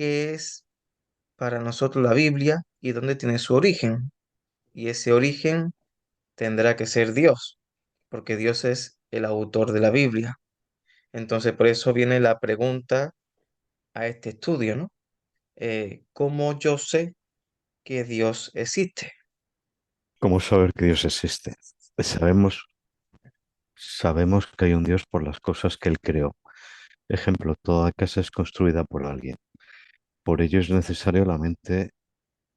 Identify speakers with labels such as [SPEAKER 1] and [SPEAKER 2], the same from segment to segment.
[SPEAKER 1] qué es para nosotros la Biblia y dónde tiene su origen. Y ese origen tendrá que ser Dios, porque Dios es el autor de la Biblia. Entonces, por eso viene la pregunta a este estudio, ¿no? ¿Cómo yo sé que Dios existe?
[SPEAKER 2] ¿Cómo saber que Dios existe? Sabemos, sabemos que hay un Dios por las cosas que Él creó. Ejemplo, toda casa es construida por alguien. Por ello es necesario la mente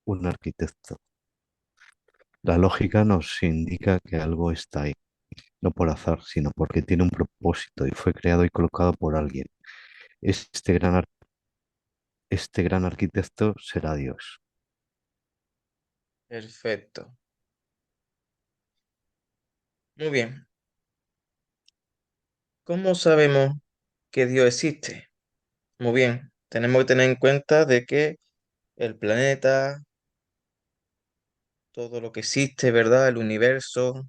[SPEAKER 2] un arquitecto. La lógica nos indica que algo está ahí, no por azar, sino porque tiene un propósito y fue creado y colocado por alguien. Este este gran arquitecto será Dios.
[SPEAKER 1] Perfecto. Muy bien. ¿Cómo sabemos que Dios existe? Muy bien. Tenemos que tener en cuenta de que el planeta, todo lo que existe, ¿verdad? El universo,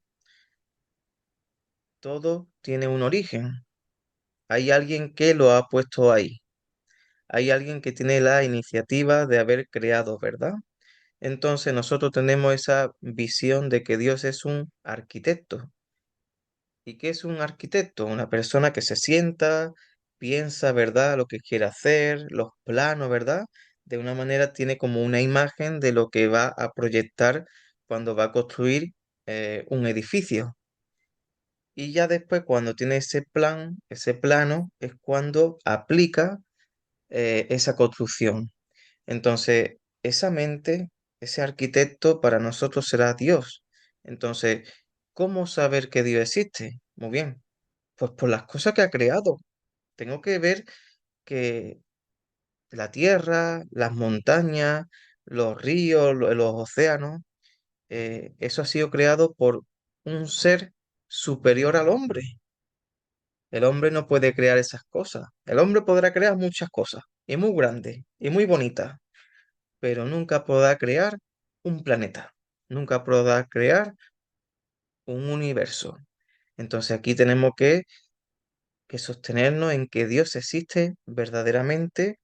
[SPEAKER 1] todo tiene un origen. Hay alguien que lo ha puesto ahí. Hay alguien que tiene la iniciativa de haber creado, ¿verdad? Entonces nosotros tenemos esa visión de que Dios es un arquitecto. ¿Y qué es un arquitecto? Una persona que se sienta, piensa, ¿verdad? Lo que quiere hacer, los planos, ¿verdad? De una manera tiene como una imagen de lo que va a proyectar cuando va a construir un edificio. Y ya después, cuando tiene ese plan, ese plano, es cuando aplica esa construcción. Entonces, esa mente, ese arquitecto para nosotros será Dios. Entonces, ¿cómo saber que Dios existe? Muy bien, pues por las cosas que ha creado. Tengo que ver que la tierra, las montañas, los ríos, los océanos, eso ha sido creado por un ser superior al hombre. El hombre no puede crear esas cosas. El hombre podrá crear muchas cosas, y muy grandes, y muy bonitas, pero nunca podrá crear un planeta, nunca podrá crear un universo. Entonces aquí tenemos que sostenernos en que Dios existe verdaderamente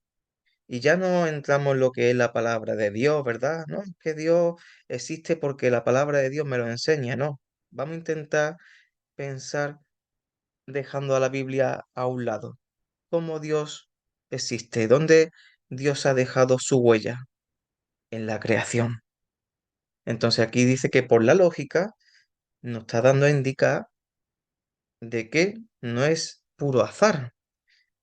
[SPEAKER 1] y ya no entramos en lo que es la palabra de Dios, ¿verdad? No, que Dios existe porque la palabra de Dios me lo enseña, no. Vamos a intentar pensar dejando a la Biblia a un lado. ¿Cómo Dios existe? ¿Dónde Dios ha dejado su huella? En la creación. Entonces aquí dice que por la lógica nos está dando a indicar de que no es puro azar,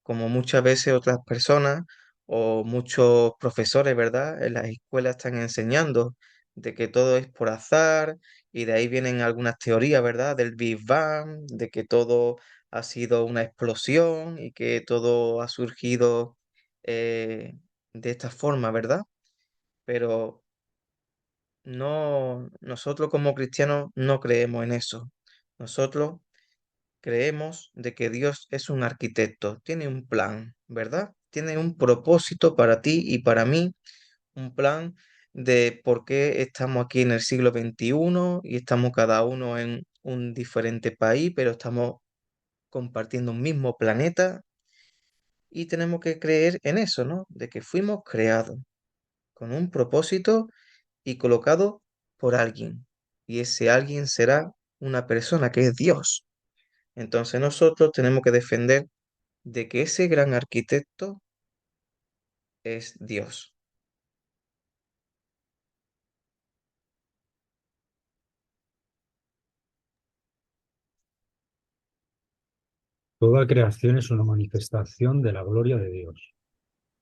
[SPEAKER 1] como muchas veces otras personas o muchos profesores, ¿verdad? En las escuelas están enseñando de que todo es por azar y de ahí vienen algunas teorías, ¿verdad? Del Big Bang, de que todo ha sido una explosión y que todo ha surgido eh, de esta forma, ¿verdad? Pero no, nosotros como cristianos no creemos en eso. Nosotros creemos de que Dios es un arquitecto, tiene un plan, ¿verdad? Tiene un propósito para ti y para mí, un plan de por qué estamos aquí en el siglo XXI y estamos cada uno en un diferente país, pero estamos compartiendo un mismo planeta y tenemos que creer en eso, ¿no? De que fuimos creados con un propósito y colocado por alguien. Y ese alguien será una persona que es Dios. Entonces nosotros tenemos que defender de que ese gran arquitecto es Dios.
[SPEAKER 3] Toda creación es una manifestación de la gloria de Dios.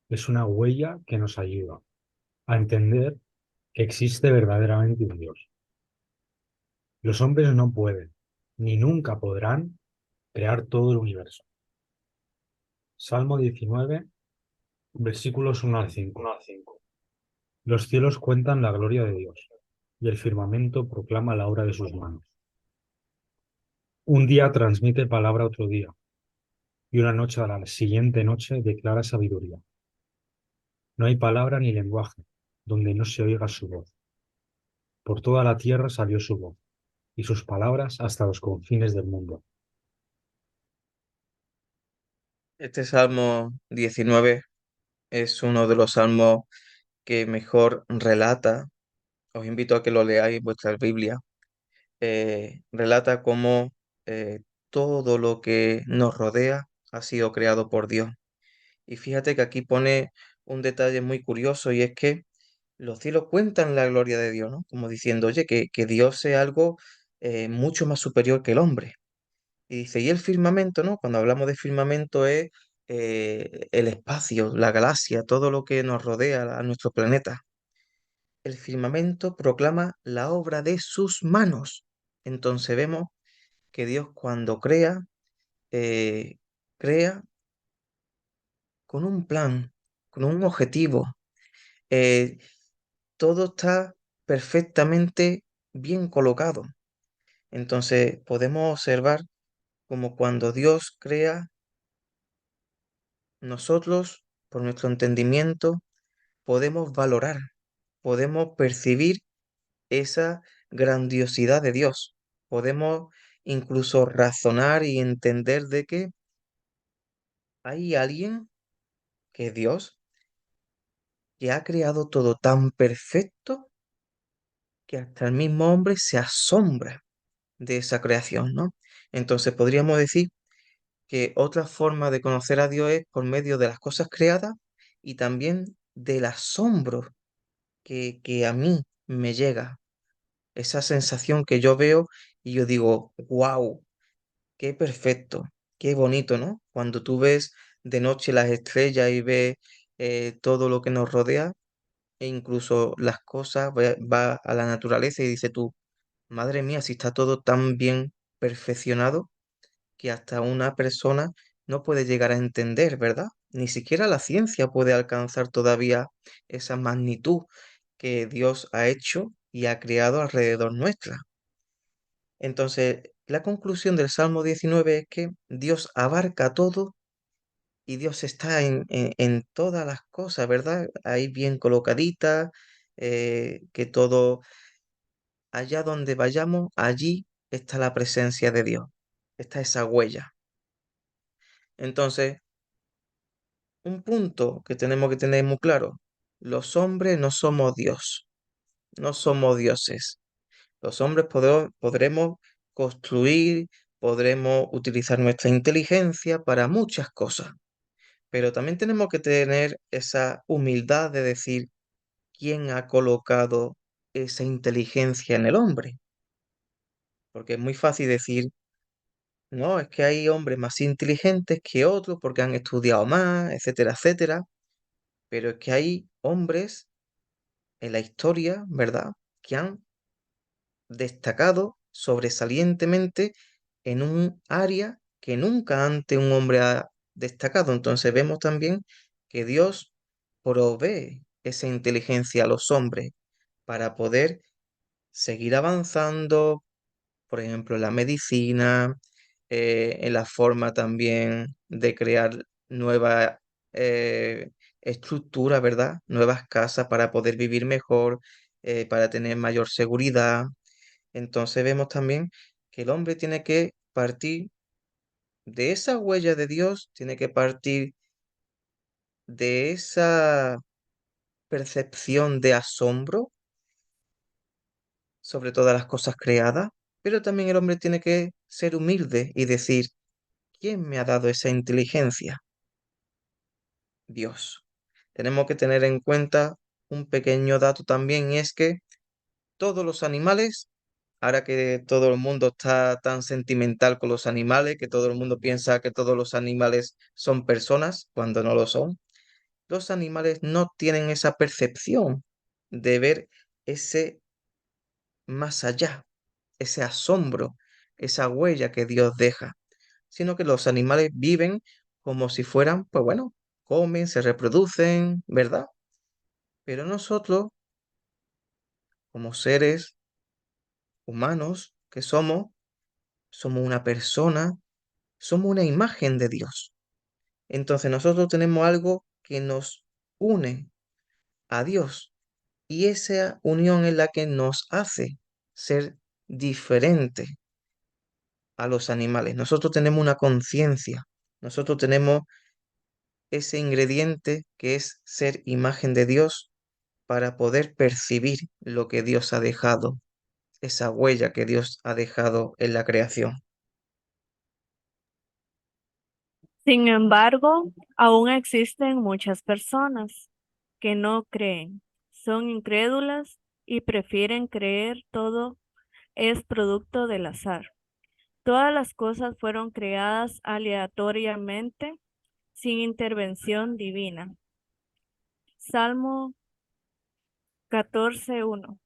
[SPEAKER 3] Es una huella que nos ayuda a entender que existe verdaderamente un Dios. Los hombres no pueden, ni nunca podrán, crear todo el universo. Salmo 19, versículos 1 al 5. Los cielos cuentan la gloria de Dios, y el firmamento proclama la obra de sus manos. Un día transmite palabra a otro día, y una noche a la siguiente noche declara sabiduría. No hay palabra ni lenguaje donde no se oiga su voz. Por toda la tierra salió su voz, y sus palabras hasta los confines del mundo.
[SPEAKER 1] Este Salmo 19 es uno de los salmos que mejor relata, os invito a que lo leáis en vuestra Biblia, relata cómo todo lo que nos rodea ha sido creado por Dios. Y fíjate que aquí pone un detalle muy curioso y es que los cielos cuentan la gloria de Dios, ¿no? Como diciendo, oye, que Dios es algo mucho más superior que el hombre. Y dice, y el firmamento, ¿no? Cuando hablamos de firmamento es el espacio, la galaxia, todo lo que nos rodea a nuestro planeta. El firmamento proclama la obra de sus manos. Entonces vemos que Dios cuando crea, eh, crea con un plan, con un objetivo. Eh, Todo está perfectamente bien colocado. Entonces podemos observar como cuando Dios crea, nosotros, por nuestro entendimiento, podemos valorar, podemos percibir esa grandiosidad de Dios. Podemos incluso razonar y entender de que hay alguien, que es Dios, que ha creado todo tan perfecto que hasta el mismo hombre se asombra de esa creación, ¿no? Entonces podríamos decir que otra forma de conocer a Dios es por medio de las cosas creadas y también del asombro que a mí me llega, esa sensación que yo veo y yo digo, wow, qué perfecto, qué bonito, ¿no? Cuando tú ves de noche las estrellas y ves todo lo que nos rodea e incluso las cosas, va a la naturaleza y dice tú, madre mía, si está todo tan bien perfeccionado que hasta una persona no puede llegar a entender, ¿verdad? Ni siquiera la ciencia puede alcanzar todavía esa magnitud que Dios ha hecho y ha creado alrededor nuestra. Entonces, la conclusión del Salmo 19 es que Dios abarca todo y Dios está en todas las cosas, ¿verdad? Ahí bien colocadita, que todo, allá donde vayamos, allí está la presencia de Dios, está esa huella. Entonces, un punto que tenemos que tener muy claro, los hombres no somos Dios, no somos dioses. Los hombres podremos construir, podremos utilizar nuestra inteligencia para muchas cosas, pero también tenemos que tener esa humildad de decir quién ha colocado esa inteligencia en el hombre, porque es muy fácil decir, no, es que hay hombres más inteligentes que otros porque han estudiado más, etcétera, etcétera, pero es que hay hombres en la historia, ¿verdad?, que han destacado sobresalientemente en un área que nunca antes un hombre ha destacado. Entonces vemos también que Dios provee esa inteligencia a los hombres para poder seguir avanzando, por ejemplo, en la medicina, en la forma también de crear nuevas estructuras, ¿verdad? Nuevas casas para poder vivir mejor, para tener mayor seguridad. Entonces vemos también que el hombre tiene que partir de esa huella de Dios, tiene que partir de esa percepción de asombro sobre todas las cosas creadas, pero también el hombre tiene que ser humilde y decir, ¿quién me ha dado esa inteligencia? Dios. Tenemos que tener en cuenta un pequeño dato también, y es que todos los animales, ahora que todo el mundo está tan sentimental con los animales, que todo el mundo piensa que todos los animales son personas, cuando no lo son, los animales no tienen esa percepción de ver ese más allá, ese asombro, esa huella que Dios deja, sino que los animales viven como si fueran, pues bueno, comen, se reproducen, ¿verdad? Pero nosotros, como seres humanos que somos, somos una persona, somos una imagen de Dios. Entonces nosotros tenemos algo que nos une a Dios y esa unión es la que nos hace ser diferente a los animales. Nosotros tenemos una conciencia, nosotros tenemos ese ingrediente que es ser imagen de Dios para poder percibir lo que Dios ha dejado, esa huella que Dios ha dejado en la creación.
[SPEAKER 4] Sin embargo, aún existen muchas personas que no creen, son incrédulas y prefieren creer todo es producto del azar. Todas las cosas fueron creadas aleatoriamente, sin intervención divina. Salmo 14:1.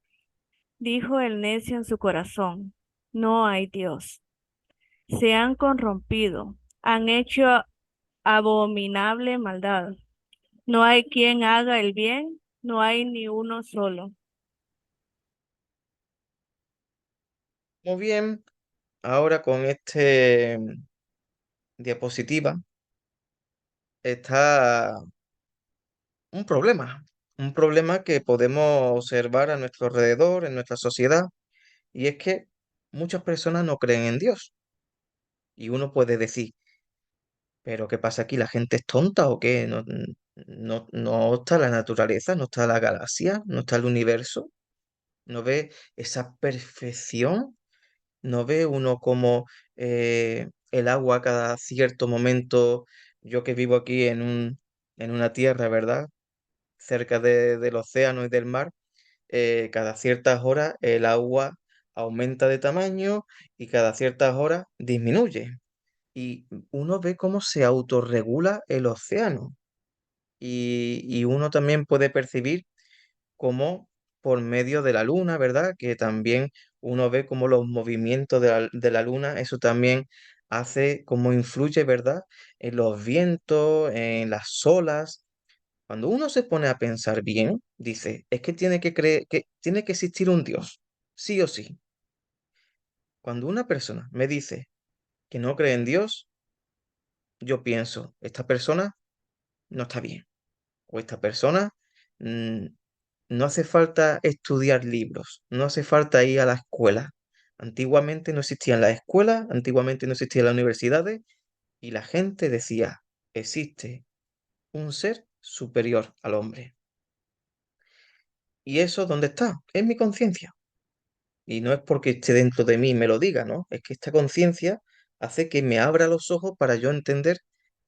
[SPEAKER 4] Dijo el necio en su corazón, no hay Dios. Se han corrompido, han hecho abominable maldad. No hay quien haga el bien, no hay ni uno solo.
[SPEAKER 1] Muy bien, ahora con este diapositiva está un problema que podemos observar a nuestro alrededor, en nuestra sociedad, y es que muchas personas no creen en Dios. Y uno puede decir, ¿pero qué pasa aquí? ¿La gente es tonta o qué? ¿No, no está la naturaleza, no está la galaxia, no está el universo? ¿No ve esa perfección? ¿No ve uno como el agua cada cierto momento? Yo que vivo aquí en una tierra, ¿verdad? Cerca del océano y del mar, cada ciertas horas el agua aumenta de tamaño y cada ciertas horas disminuye. Y uno ve cómo se autorregula el océano. Y uno también puede percibir cómo por medio de la luna, ¿verdad? Que también uno ve cómo los movimientos de la luna, eso también hace, cómo influye, ¿verdad? En los vientos, en las olas. Cuando uno se pone a pensar bien, dice, es que tiene que creer, que tiene que existir un Dios, sí o sí. Cuando una persona me dice que no cree en Dios, yo pienso, esta persona no está bien. O esta persona mm, no hace falta estudiar libros, no hace falta ir a la escuela. Antiguamente no existían las escuelas, antiguamente no existían las universidades y la gente decía, existe un ser superior al hombre. ¿Y eso dónde está? En mi conciencia. Y no es porque esté dentro de mí y me lo diga, ¿no? Es que esta conciencia hace que me abra los ojos para yo entender,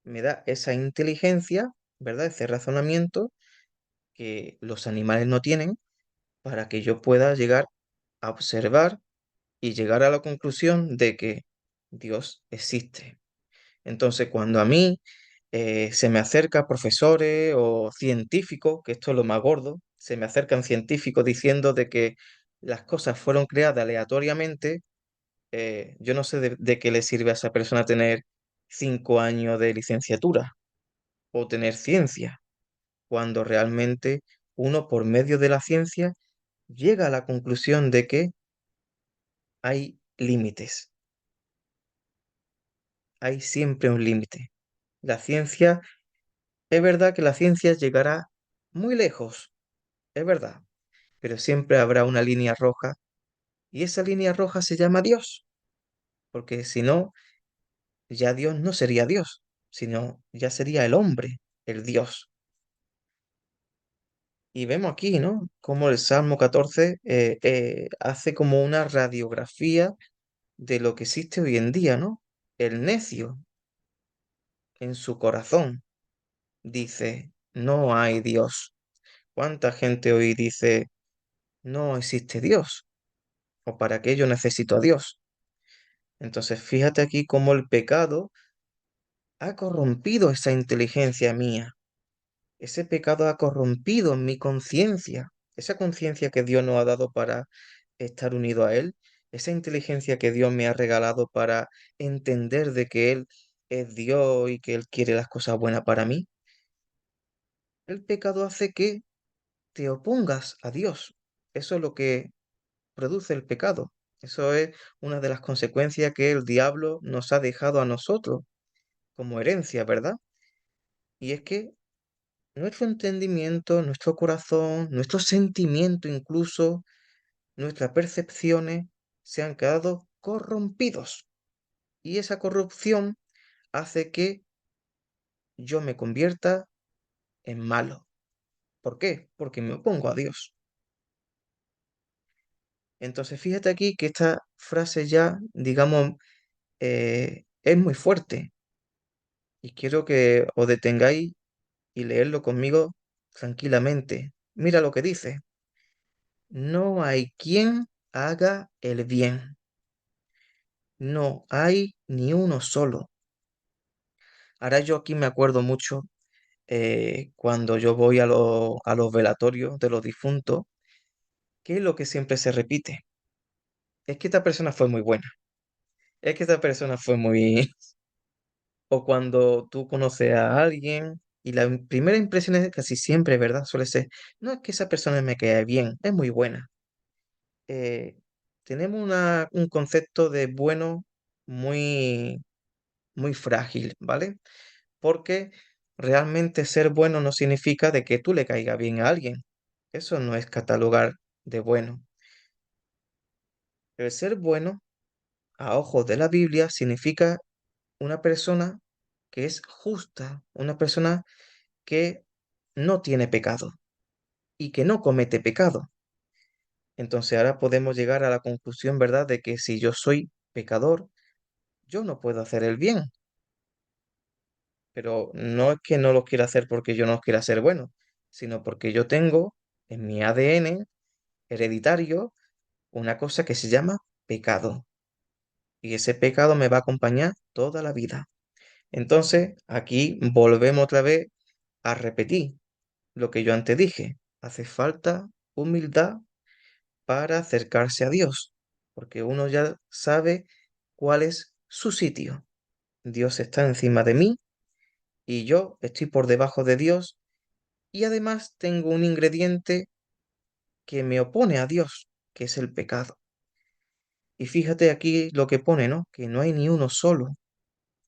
[SPEAKER 1] me da esa inteligencia, ¿verdad? Ese razonamiento que los animales no tienen para que yo pueda llegar a observar y llegar a la conclusión de que Dios existe. Entonces, cuando a mí se me acerca profesores o científicos, que esto es lo más gordo, se me acercan científicos diciendo de que las cosas fueron creadas aleatoriamente, yo no sé de qué le sirve a esa persona tener 5 años de licenciatura o tener ciencia, cuando realmente uno por medio de la ciencia llega a la conclusión de que hay límites, hay siempre un límite. La ciencia, es verdad que la ciencia llegará muy lejos, es verdad, pero siempre habrá una línea roja y esa línea roja se llama Dios, porque si no, ya Dios no sería Dios, sino ya sería el hombre, el Dios. Y vemos aquí, ¿no? Como el Salmo 14 hace como una radiografía de lo que existe hoy en día, ¿no? El necio en su corazón dice, no hay Dios. ¿Cuánta gente hoy dice, no existe Dios? ¿O para qué yo necesito a Dios? Entonces, fíjate aquí cómo el pecado ha corrompido esa inteligencia mía. Ese pecado ha corrompido mi conciencia, esa conciencia que Dios nos ha dado para estar unido a Él, esa inteligencia que Dios me ha regalado para entender de que Él es Dios y que Él quiere las cosas buenas para mí. El pecado hace que te opongas a Dios. Eso es lo que produce el pecado. Eso es una de las consecuencias que el diablo nos ha dejado a nosotros como herencia, ¿verdad? Y es que nuestro entendimiento, nuestro corazón, nuestro sentimiento incluso, nuestras percepciones se han quedado corrompidos. Y esa corrupción hace que yo me convierta en malo. ¿Por qué? Porque me opongo a Dios. Entonces, fíjate aquí que esta frase ya, digamos, es muy fuerte y quiero que os detengáis y leerlo conmigo tranquilamente. Mira lo que dice. No hay quien haga el bien. No hay ni uno solo. Ahora yo aquí me acuerdo mucho cuando yo voy a los velatorios de los difuntos, ¿qué es lo que siempre se repite? Es que esta persona fue muy buena. Es que esta persona fue muy... O cuando tú conoces a alguien y la primera impresión es casi siempre, ¿verdad? Suele ser, no es que esa persona me quede bien, es muy buena. Eh, tenemos un concepto de bueno muy, muy frágil, ¿vale? Porque realmente ser bueno no significa de que tú le caiga bien a alguien. Eso no es catalogar de bueno. El ser bueno, a ojos de la Biblia, significa una persona que es justa, una persona que no tiene pecado y que no comete pecado. Entonces ahora podemos llegar a la conclusión, ¿verdad?, de que si yo soy pecador, yo no puedo hacer el bien, pero no es que no lo quiera hacer porque yo no quiera ser bueno, sino porque yo tengo en mi ADN hereditario una cosa que se llama pecado y ese pecado me va a acompañar toda la vida. Entonces aquí volvemos otra vez a repetir lo que yo antes dije. Hace falta humildad para acercarse a Dios, porque uno ya sabe cuál es su sitio. Dios está encima de mí y yo estoy por debajo de Dios y además tengo un ingrediente que me opone a Dios, que es el pecado. Y fíjate aquí lo que pone, ¿no? Que no hay ni uno solo.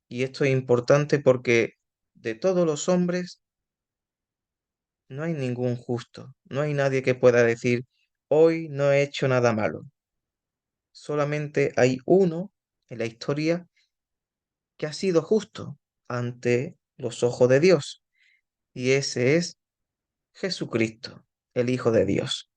[SPEAKER 1] Y esto es importante porque de todos los hombres no hay ningún justo, no hay nadie que pueda decir, hoy no he hecho nada malo. Solamente hay uno en la historia que ha sido justo ante los ojos de Dios, y ese es Jesucristo, el Hijo de Dios.